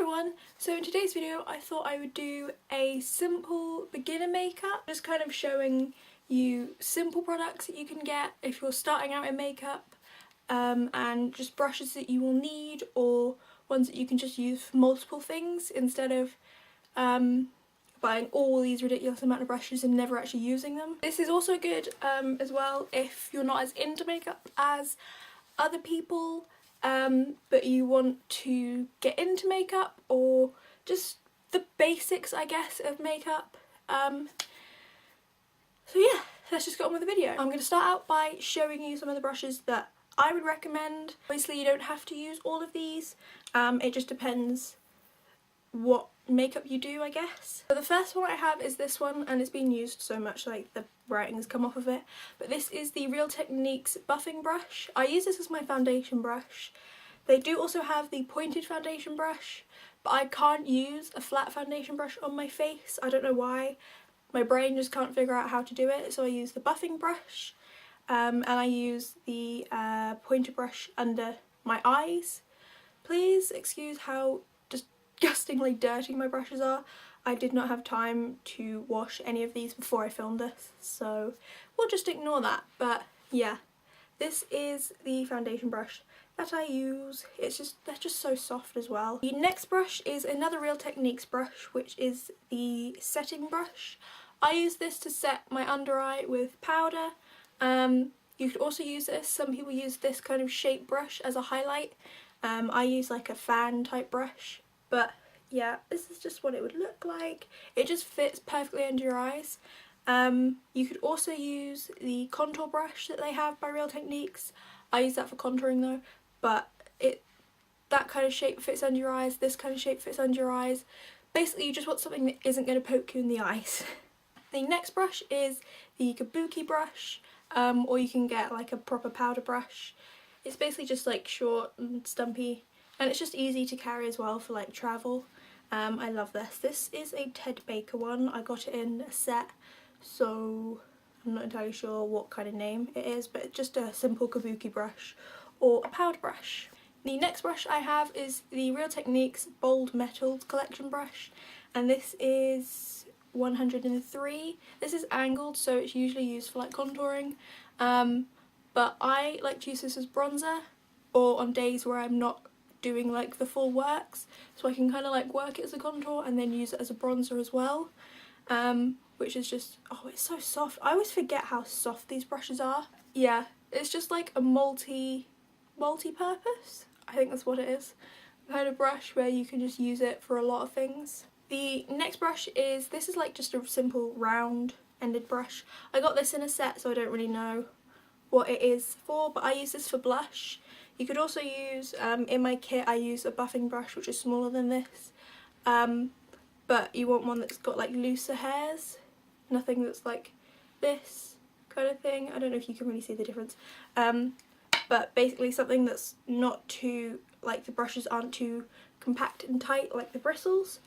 everyone, so in today's video I thought I would do a simple beginner makeup, just kind of showing you simple products that you can get if you're starting out in makeup, and just brushes that you will need or ones that you can just use for multiple things instead of buying all these ridiculous amount of brushes and never actually using them. This is also good as well if you're not as into makeup as other people, but you want to get into makeup or just the basics, I guess, of makeup. So yeah, let's just get on with the video. I'm going to start out by showing you some of the brushes that I would recommend. Obviously you don't have to use all of these, it just depends what makeup you do, I guess. So the first one I have is this one, and it's been used so much like the writing has come off of it, but this is the Real Techniques buffing brush. I use this as my foundation brush. They do also have the pointed foundation brush, but I can't use a flat foundation brush on my face. I don't know why. My brain just can't figure out how to do it, so I use the buffing brush, and I use the pointer brush under my eyes. Please excuse how disgustingly dirty my brushes are. I did not have time to wash any of these before I filmed this, so we'll just ignore that. But yeah, this is the foundation brush that I use. They're just so soft as well. The next brush is another Real Techniques brush, which is the setting brush. I use this to set my under eye with powder. You could also use this, some people use this kind of shape brush as a highlight. I use like a fan type brush, but yeah, this is just what it would look like. It just fits perfectly under your eyes. You could also use the contour brush that they have by Real Techniques. I use that for contouring though, but that kind of shape fits under your eyes, this kind of shape fits under your eyes. Basically you just want something that isn't going to poke you in the eyes. The next brush is the kabuki brush, or you can get like a proper powder brush. It's basically just like short and stumpy, and it's just easy to carry as well for like travel. I love this. This is a Ted Baker one. I got it in a set, so I'm not entirely sure what kind of name it is, but it's just a simple kabuki brush or a powder brush. The next brush I have is the Real Techniques Bold Metals collection brush, and this is 103. This is angled, so it's usually used for like contouring, but I like to use this as bronzer or on days where I'm not doing like the full works, so I can kind of like work it as a contour and then use it as a bronzer as well, which is just, oh, it's so soft. I always forget how soft these brushes are. Yeah, it's just like a multi-purpose, I think that's what it is, kind of brush where you can just use it for a lot of things. The next brush is, this is like just a simple round ended brush. I got this in a set, so I don't really know what it is for, but I use this for blush. You could also use, in my kit I use a buffing brush which is smaller than this, but you want one that's got like looser hairs, nothing that's like this kind of thing. I don't know if you can really see the difference, but basically something that's not too, like the brushes aren't too compact and tight like the bristles,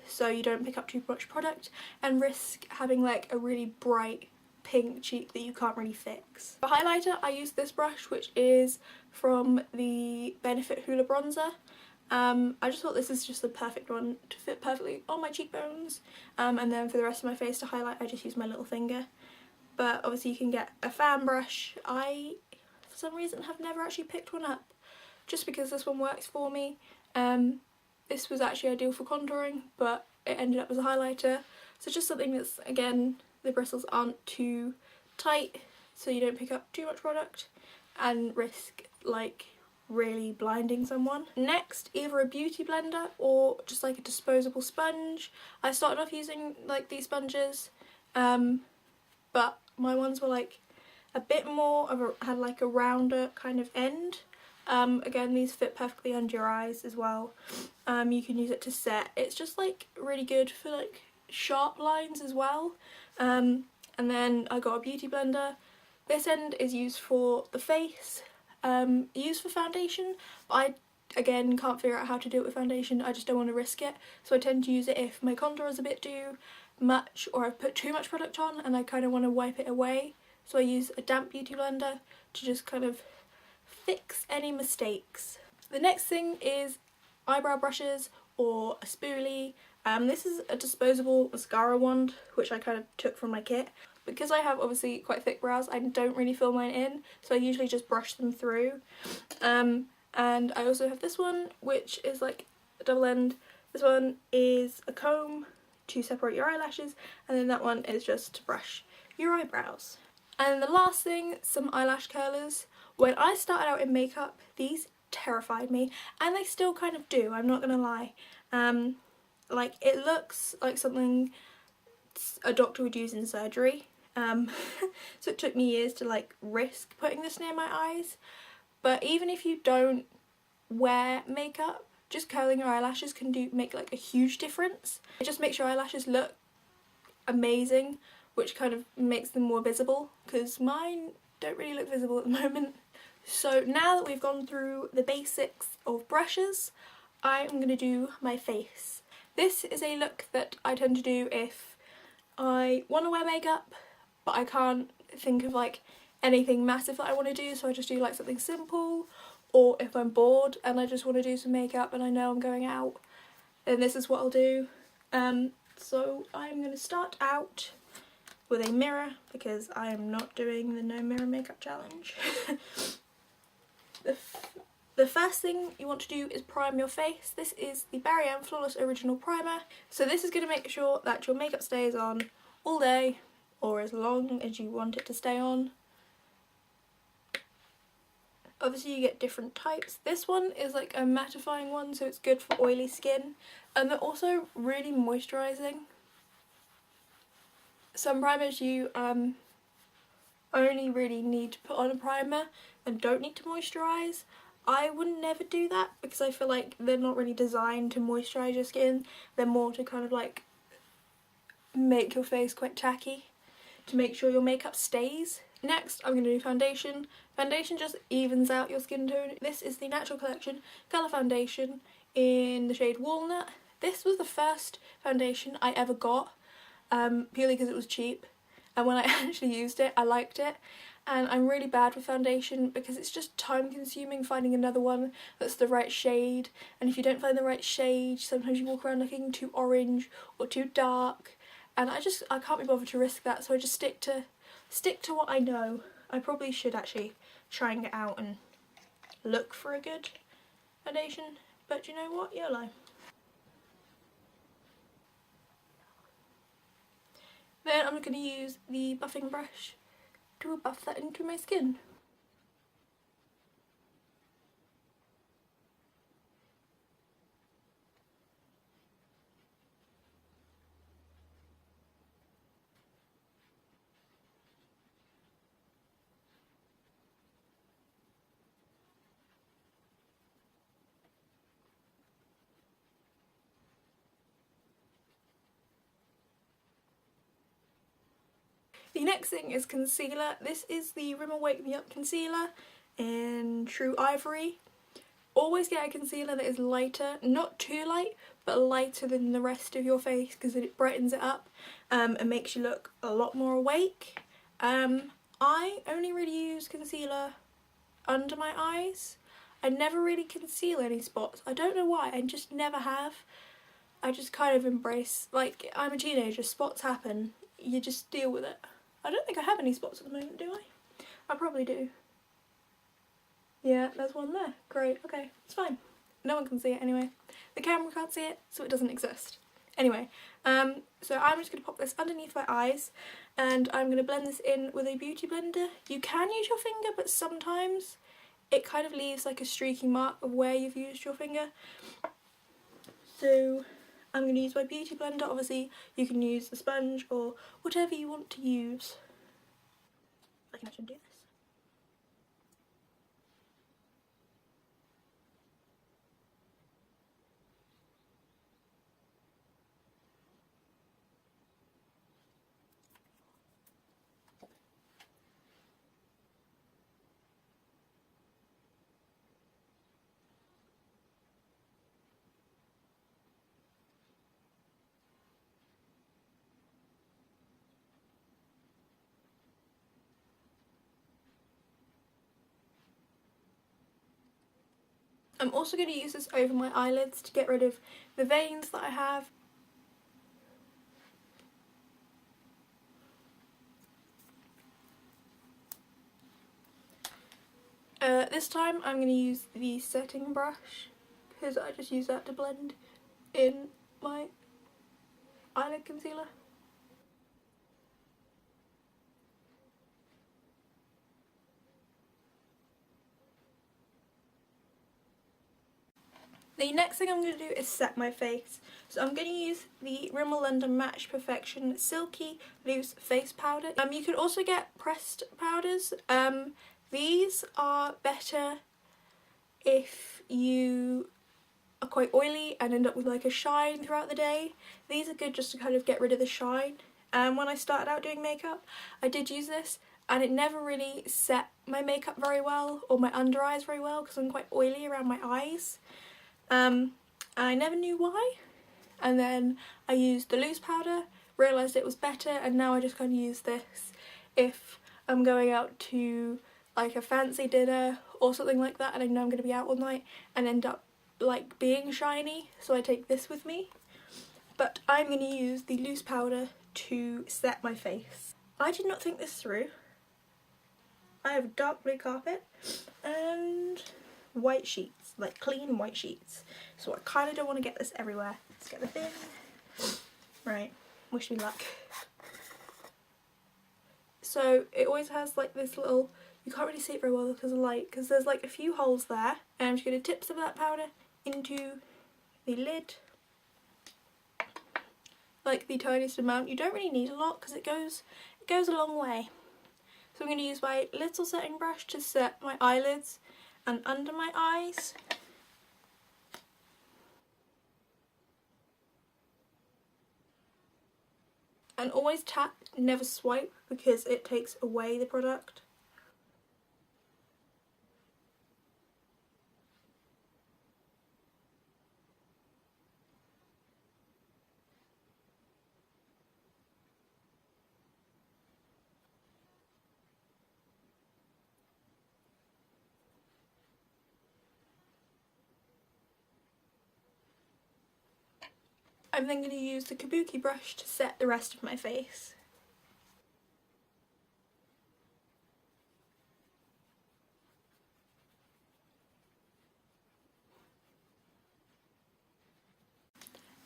so you don't pick up too much product and risk having like a really bright pink cheek that you can't really fix. For highlighter I use this brush, which is from the Benefit Hoola bronzer. I just thought this is just the perfect one to fit perfectly on my cheekbones, and then for the rest of my face to highlight I just use my little finger. But obviously you can get a fan brush. I for some reason have never actually picked one up, just because this one works for me. This was actually ideal for contouring, but it ended up as a highlighter, so just something that's, again, the bristles aren't too tight so you don't pick up too much product and risk like really blinding someone. Next, either a beauty blender or just like a disposable sponge. I started off using like these sponges, but my ones were like a bit more of had like a rounder kind of end. Again, these fit perfectly under your eyes as well. You can use it to set. It's just like really good for like sharp lines as well. And then I got a beauty blender. This end is used for the face, used for foundation, but I again can't figure out how to do it with foundation. I just don't want to risk it, so I tend to use it if my contour is a bit too much or I've put too much product on and I kind of want to wipe it away, so I use a damp beauty blender to just kind of fix any mistakes. The next thing is eyebrow brushes or a spoolie. This is a disposable mascara wand, which I kind of took from my kit. Because I have obviously quite thick brows, I don't really fill mine in, so I usually just brush them through. And I also have this one, which is like a double end. This one is a comb to separate your eyelashes, and then that one is just to brush your eyebrows. And the last thing, some eyelash curlers. When I started out in makeup, these terrified me, and they still kind of do, I'm not gonna lie. Like, it looks like something a doctor would use in surgery. So it took me years to like risk putting this near my eyes. But even if you don't wear makeup, just curling your eyelashes can make like a huge difference. It just makes your eyelashes look amazing, which kind of makes them more visible, because mine don't really look visible at the moment. So now that we've gone through the basics of brushes, I'm going to do my face. This is a look that I tend to do if I want to wear makeup, but I can't think of like anything massive that I want to do, so I just do like something simple. Or if I'm bored and I just want to do some makeup and I know I'm going out, then this is what I'll do. So I'm going to start out with a mirror, because I am not doing the no mirror makeup challenge. The first thing you want to do is prime your face. This is the Barry M Flawless Original Primer. So this is going to make sure that your makeup stays on all day, or as long as you want it to stay on. Obviously you get different types. This one is like a mattifying one, so it's good for oily skin, and they're also really moisturising. Some primers you only really need to put on a primer and don't need to moisturise. I would never do that, because I feel like they're not really designed to moisturise your skin. They're more to kind of like make your face quite tacky, to make sure your makeup stays. Next, I'm going to do foundation. Foundation just evens out your skin tone. This is the Natural Collection Colour Foundation in the shade Walnut. This was the first foundation I ever got, purely because it was cheap. And when I actually used it, I liked it. And I'm really bad with foundation because it's just time consuming finding another one that's the right shade. And if you don't find the right shade, sometimes you walk around looking too orange or too dark. And I can't be bothered to risk that, so I just stick to what I know. I probably should actually try and get out and look for a good foundation, but you know what, YOLO. Then I'm going to use the buffing brush to buff that into my skin. The next thing is concealer. This is the Rimmel Wake Me Up concealer in True Ivory. Always get a concealer that is lighter, not too light, but lighter than the rest of your face, because it brightens it up and makes you look a lot more awake. I only really use concealer under my eyes. I never really conceal any spots. I don't know why, I just never have. I just kind of embrace, like, I'm a teenager, spots happen, you just deal with it. I don't think I have any spots at the moment, do I? I probably do. Yeah, there's one there. Great, okay, it's fine. No one can see it anyway. The camera can't see it, so it doesn't exist. Anyway, so I'm just going to pop this underneath my eyes, and I'm going to blend this in with a beauty blender. You can use your finger, but sometimes it kind of leaves like a streaky mark of where you've used your finger. So I'm going to use my beauty blender. Obviously you can use the sponge or whatever you want to use. I can actually do this. I'm also going to use this over my eyelids to get rid of the veins that I have. This time I'm going to use the setting brush because I just use that to blend in my eyelid concealer. The next thing I'm going to do is set my face. So I'm going to use the Rimmel London Match Perfection Silky Loose Face Powder. You can also get pressed powders. These are better if you are quite oily and end up with like a shine throughout the day. These are good just to kind of get rid of the shine. When I started out doing makeup, I did use this and it never really set my makeup very well or my under eyes very well because I'm quite oily around my eyes. I never knew why, and then I used the loose powder, realised it was better, and now I just kind of use this if I'm going out to like a fancy dinner or something like that and I know I'm going to be out all night and end up like being shiny, so I take this with me. But I'm going to use the loose powder to set my face. I did not think this through. I have a dark blue carpet and white sheets, like clean white sheets, so I kind of don't want to get this everywhere. Let's get the bin. Right, wish me luck. So it always has like this little, you can't really see it very well because of light, because there's like a few holes there, and I'm just going to tip some of that powder into the lid, like the tiniest amount. You don't really need a lot because it goes a long way. So I'm going to use my little setting brush to set my eyelids and under my eyes. And always tap, never swipe, because it takes away the product. I'm then going to use the kabuki brush to set the rest of my face.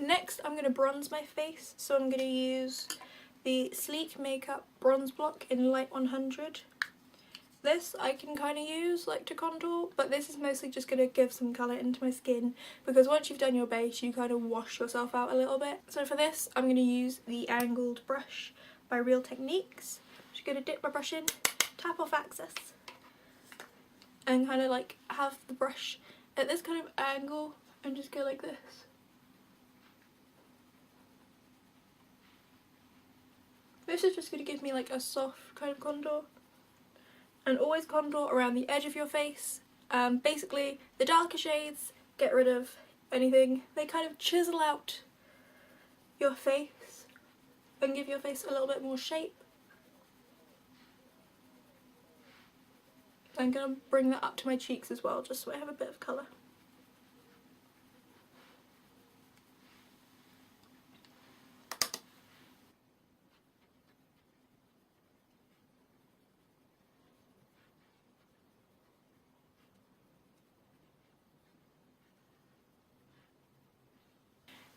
Next I'm going to bronze my face, so I'm going to use the Sleek Makeup Bronze Block in Light 100. This I can kind of use like to contour, but this is mostly just going to give some colour into my skin because once you've done your base you kind of wash yourself out a little bit. So for this I'm going to use the angled brush by Real Techniques. I'm just going to dip my brush in, tap off excess, and kind of like have the brush at this kind of angle and just go like this. This is just going to give me like a soft kind of contour. And always contour around the edge of your face. Basically, the darker shades get rid of anything. They kind of chisel out your face and give your face a little bit more shape. I'm going to bring that up to my cheeks as well, just so I have a bit of colour.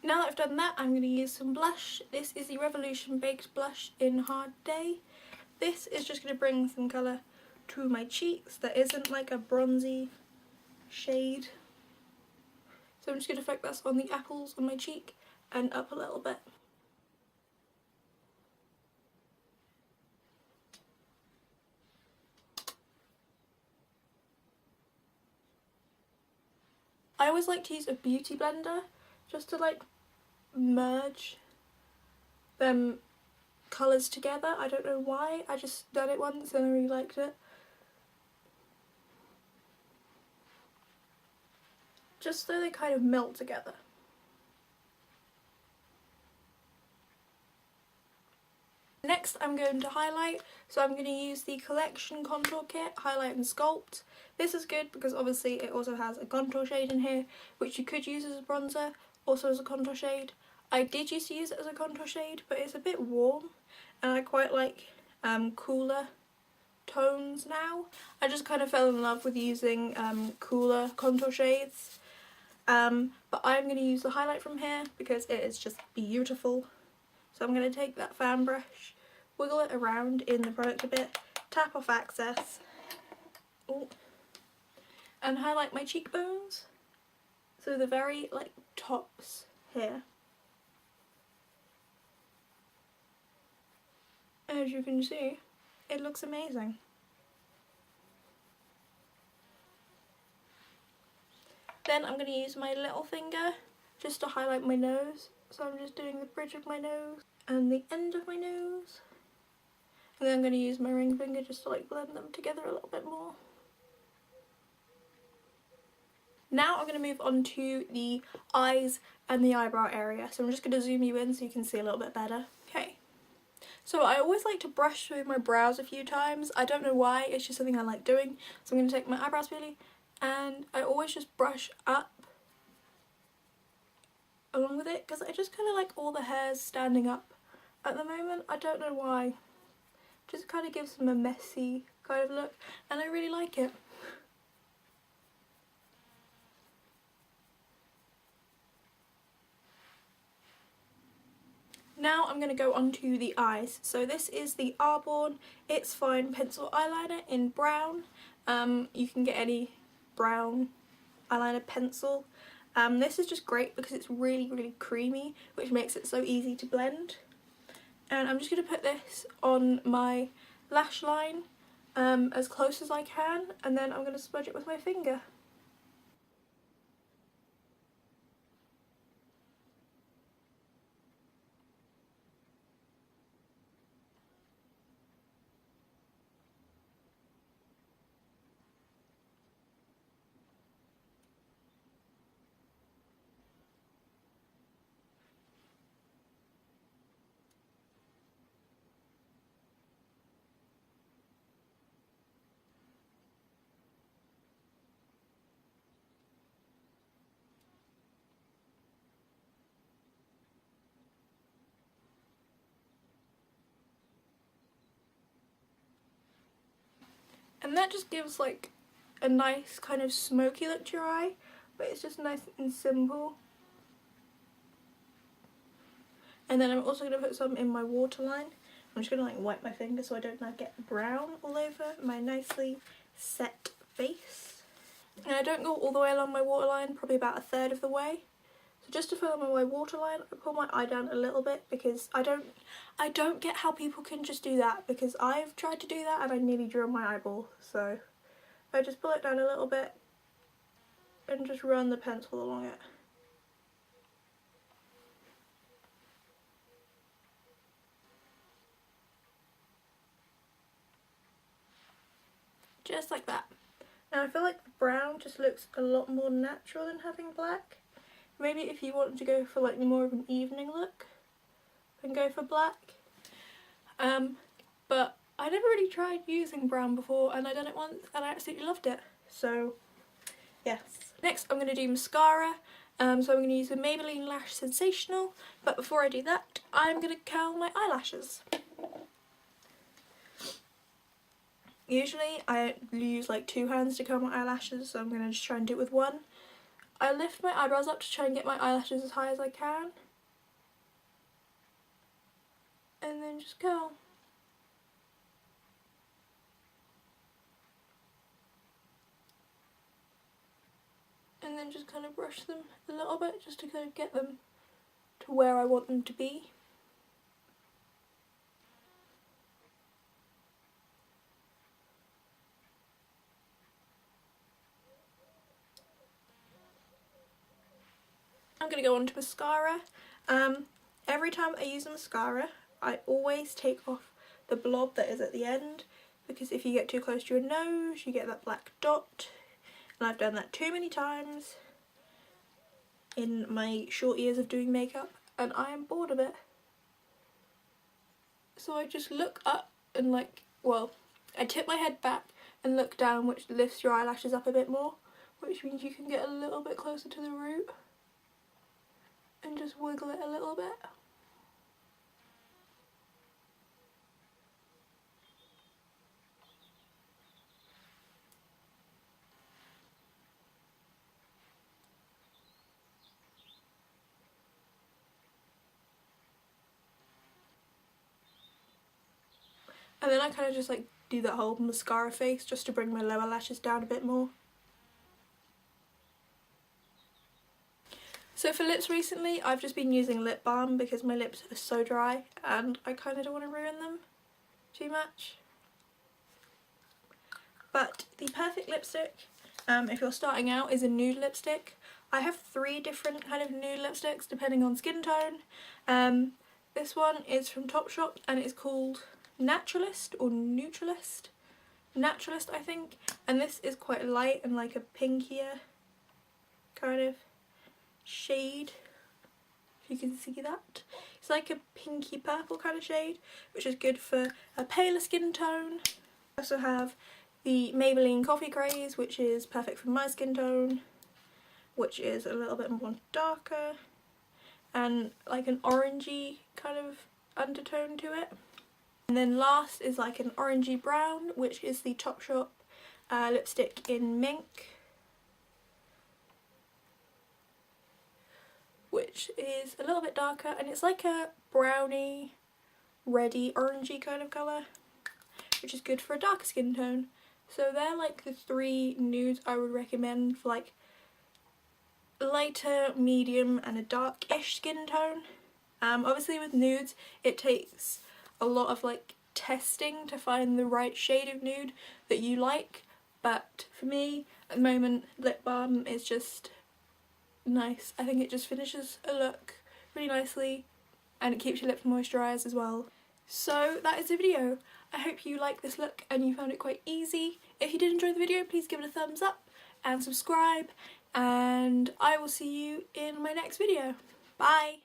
Now that I've done that, I'm going to use some blush. This is the Revolution Baked Blush in Hard Day. This is just going to bring some colour to my cheeks that isn't like a bronzy shade. So I'm just going to focus on the apples on my cheek and up a little bit. I always like to use a beauty blender just to like merge them colours together. I don't know why, I just done it once and I really liked it. Just so they kind of melt together. Next I'm going to highlight, so I'm going to use the Collection Contour Kit Highlight and Sculpt. This is good because obviously it also has a contour shade in here, which you could use as a bronzer, also as a contour shade. I did used to use it as a contour shade, but it's a bit warm and I quite like cooler tones now. I just kind of fell in love with using cooler contour shades. But I'm going to use the highlight from here because it is just beautiful. So I'm going to take that fan brush, wiggle it around in the product a bit, tap off excess, and highlight my cheekbones. So the very like tops here. As you can see, it looks amazing. Then I'm going to use my little finger just to highlight my nose. So I'm just doing the bridge of my nose and the end of my nose. And then I'm going to use my ring finger just to like blend them together a little bit more. Now I'm going to move on to the eyes and the eyebrow area. So I'm just going to zoom you in so you can see a little bit better. Okay. So I always like to brush through my brows a few times. I don't know why, it's just something I like doing. So I'm going to take my eyebrow spoolie and I always just brush up along with it because I just kind of like all the hairs standing up at the moment. I don't know why. Just kind of gives them a messy kind of look and I really like it. Now I'm going to go on to the eyes. So this is the Arbonne It's Fine Pencil Eyeliner in brown. You can get any brown eyeliner pencil. This is just great because it's really creamy, which makes it so easy to blend. And I'm just going to put this on my lash line as close as I can, and then I'm going to smudge it with my finger. And that just gives like a nice kind of smoky look to your eye, but it's just nice and simple. And then I'm also going to put some in my waterline. I'm just going to like wipe my finger so I don't like get brown all over my nicely set face. And I don't go all the way along my waterline, probably about a third of the way. So just to fill in my waterline, I pull my eye down a little bit because I don't get how people can just do that, because I've tried to do that and I nearly drew on my eyeball. So I just pull it down a little bit and just run the pencil along it. Just like that. Now I feel like the brown just looks a lot more natural than having black. Maybe if you want to go for like more of an evening look, then go for black. But I never really tried using brown before and I done it once and I absolutely loved it. So yes. Next I'm going to do mascara. So I'm going to use the Maybelline Lash Sensational, but before I do that I'm going to curl my eyelashes. Usually I use like 2 hands to curl my eyelashes, so I'm going to just try and do it with one. I lift my eyebrows up to try and get my eyelashes as high as I can. And then just curl. And then just kind of brush them a little bit just to kind of get them to where I want them to be. I'm going to go on to mascara. Every time I use a mascara, I always take off the blob that is at the end, because if you get too close to your nose, you get that black dot. And I've done that too many times in my short years of doing makeup, and I am bored of it. So I just look up and like, well, I tip my head back and look down, which lifts your eyelashes up a bit more, which means you can get a little bit closer to the root and just wiggle it a little bit. And then I kind of just like do that whole mascara face just to bring my lower lashes down a bit more. So for lips recently, I've just been using lip balm because my lips are so dry and I kind of don't want to ruin them too much. But the perfect lipstick, if you're starting out, is a nude lipstick. I have 3 different kind of nude lipsticks depending on skin tone. This one is from Topshop and it's called Naturalist or Neutralist. Naturalist, I think. And this is quite light and like a pinkier kind of shade, if you can see that. It's like a pinky purple kind of shade, which is good for a paler skin tone. I also have the Maybelline Coffee Craze, which is perfect for my skin tone, which is a little bit more darker and like an orangey kind of undertone to it. And then last is like an orangey brown, which is the Topshop lipstick in Mink, which is a little bit darker and it's like a browny, reddy, orangey kind of colour, which is good for a darker skin tone. So they're like the 3 nudes I would recommend for like lighter, medium and a dark-ish skin tone. Obviously with nudes it takes a lot of like testing to find the right shade of nude that you like, but for me at the moment lip balm is just nice. I think it just finishes a look really nicely and it keeps your lips moisturised as well. So that is the video. I hope you like this look and you found it quite easy. If you did enjoy the video, please give it a thumbs up and subscribe, and I will see you in my next video. Bye!